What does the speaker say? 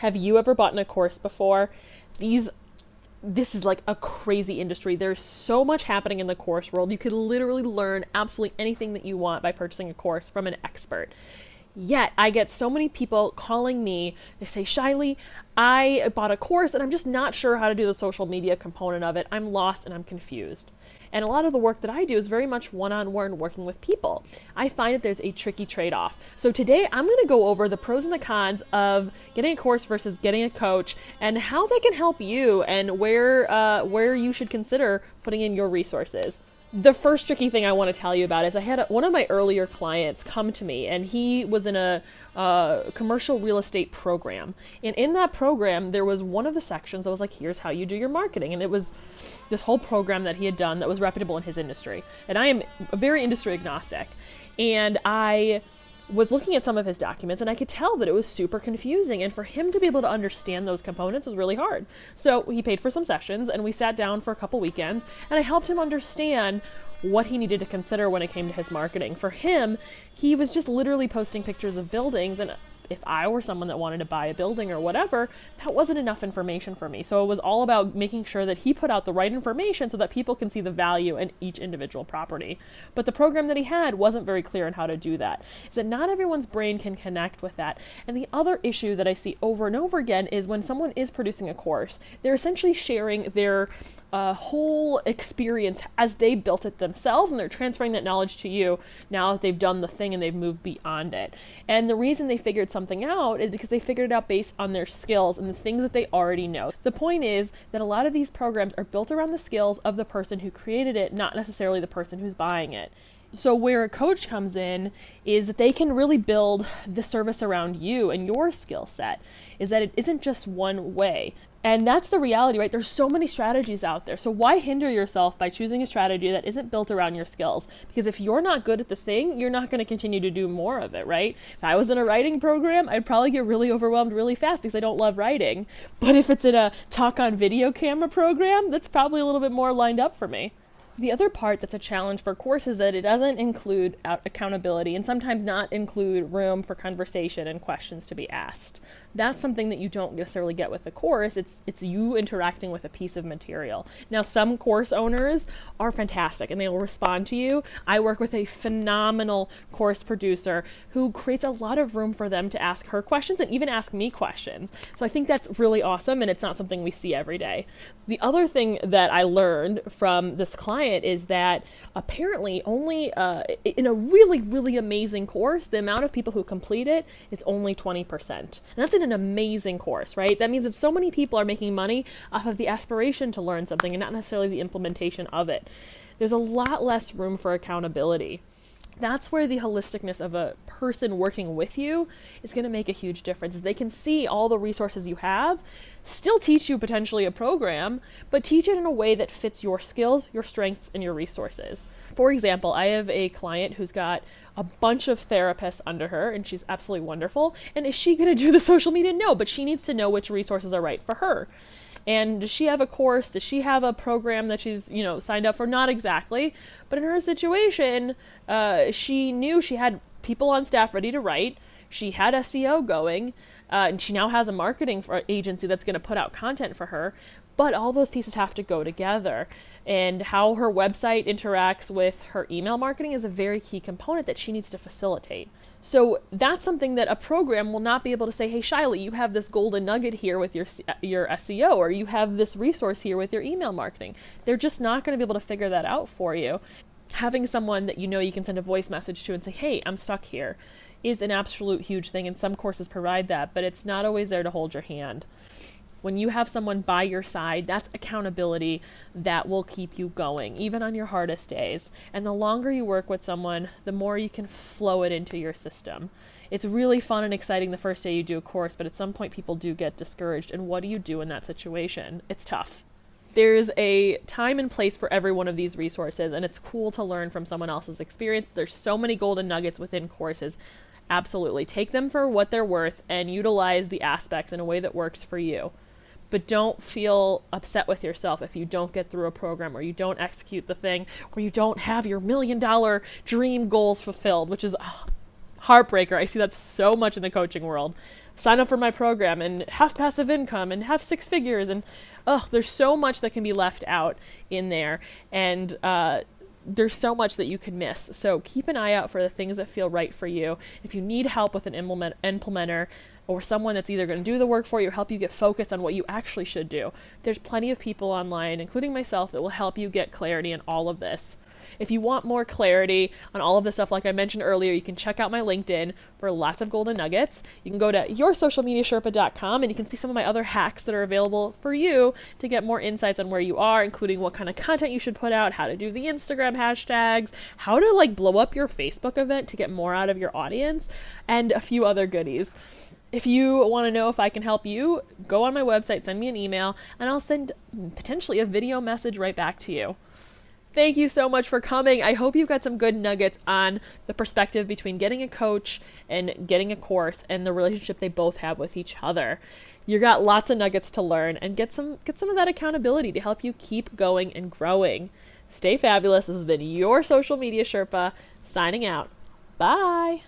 Have you ever bought in a course before? This is like a crazy industry. There's so much happening in the course world. You could literally learn absolutely anything that you want by purchasing a course from an expert. Yet I get so many people calling me. They say, Shiley, I bought a course and I'm just not sure how to do the social media component of it. I'm lost and I'm confused. And a lot of the work that I do is very much one-on-one working with people. I find that there's a tricky trade-off. So today I'm going to go over the pros and the cons of getting a course versus getting a coach and how they can help you and where you should consider putting in your resources. The first tricky thing I want to tell you about is I had one of my earlier clients come to me, and he was in a commercial real estate program. And in that program, there was one of the sections that was like, here's how you do your marketing. And it was this whole program that he had done that was reputable in his industry. And I am very industry agnostic. And I was looking at some of his documents and I could tell that it was super confusing, and for him to be able to understand those components was really hard. So he paid for some sessions and we sat down for a couple weekends and I helped him understand what he needed to consider when it came to his marketing. For him, he was just literally posting pictures of buildings, and if I were someone that wanted to buy a building or whatever, that wasn't enough information for me. So it was all about making sure that he put out the right information so that people can see the value in each individual property. But the program that he had wasn't very clear on how to do that. Is that not everyone's brain can connect with that. And the other issue that I see over and over again is when someone is producing a course, they're essentially sharing their whole experience as they built it themselves, and they're transferring that knowledge to you now that they've done the thing and they've moved beyond it. And the reason they figured something out is because they figured it out based on their skills and the things that they already know. The point is that a lot of these programs are built around the skills of the person who created it, not necessarily the person who's buying it. So where a coach comes in is that they can really build the service around you and your skill set, is that it isn't just one way. And that's the reality, right? There's so many strategies out there. So why hinder yourself by choosing a strategy that isn't built around your skills? Because if you're not good at the thing, you're not going to continue to do more of it, right? If I was in a writing program, I'd probably get really overwhelmed really fast because I don't love writing. But if it's in a talk on video camera program, that's probably a little bit more lined up for me. The other part that's a challenge for courses is that it doesn't include accountability and sometimes not include room for conversation and questions to be asked. That's something that you don't necessarily get with the course. It's you interacting with a piece of material. Now, some course owners are fantastic and they will respond to you. I work with a phenomenal course producer who creates a lot of room for them to ask her questions and even ask me questions. So I think that's really awesome, and it's not something we see every day. The other thing that I learned from this client is that apparently only in a really, really amazing course, the amount of people who complete it is only 20%. And that's in an amazing course, right? That means that so many people are making money off of the aspiration to learn something and not necessarily the implementation of it. There's a lot less room for accountability. That's where the holisticness of a person working with you is going to make a huge difference. They can see all the resources you have, still teach you potentially a program, but teach it in a way that fits your skills, your strengths, and your resources. For example, I have a client who's got a bunch of therapists under her, and she's absolutely wonderful. And is she going to do the social media? No, but she needs to know which resources are right for her. And does she have a course? Does she have a program that she's, signed up for? Not exactly. But in her situation, she knew she had people on staff ready to write. She had SEO going, and she now has a marketing agency that's going to put out content for her. But all those pieces have to go together. And how her website interacts with her email marketing is a very key component that she needs to facilitate. So that's something that a program will not be able to say, hey, Shiley, you have this golden nugget here with your SEO, or you have this resource here with your email marketing. They're just not going to be able to figure that out for you. Having someone that you can send a voice message to and say, hey, I'm stuck here, is an absolute huge thing. And some courses provide that, but it's not always there to hold your hand. When you have someone by your side, that's accountability that will keep you going, even on your hardest days. And the longer you work with someone, the more you can flow it into your system. It's really fun and exciting the first day you do a course, but at some point people do get discouraged. And what do you do in that situation? It's tough. There's a time and place for every one of these resources, and it's cool to learn from someone else's experience. There's so many golden nuggets within courses. Absolutely. Take them for what they're worth and utilize the aspects in a way that works for you. But don't feel upset with yourself if you don't get through a program, or you don't execute the thing, or you don't have your $1 million dream goals fulfilled, which is a heartbreaker. I see that so much in the coaching world. sign up for my program and have passive income and have 6 figures, and there's so much that can be left out in there, and there's so much that you can miss. So keep an eye out for the things that feel right for you. If you need help with an implementer or someone that's either going to do the work for you or help you get focused on what you actually should do, there's plenty of people online, including myself, that will help you get clarity in all of this. If you want more clarity on all of this stuff, like I mentioned earlier, you can check out my LinkedIn for lots of golden nuggets. You can go to yoursocialmediasherpa.com and you can see some of my other hacks that are available for you to get more insights on where you are, including what kind of content you should put out, how to do the Instagram hashtags, how to blow up your Facebook event to get more out of your audience, and a few other goodies. If you want to know if I can help you, go on my website, send me an email, and I'll send potentially a video message right back to you. Thank you so much for coming. I hope you've got some good nuggets on the perspective between getting a coach and getting a course and the relationship they both have with each other. You got lots of nuggets to learn, and get some of that accountability to help you keep going and growing. Stay fabulous. This has been your Social Media Sherpa signing out. Bye.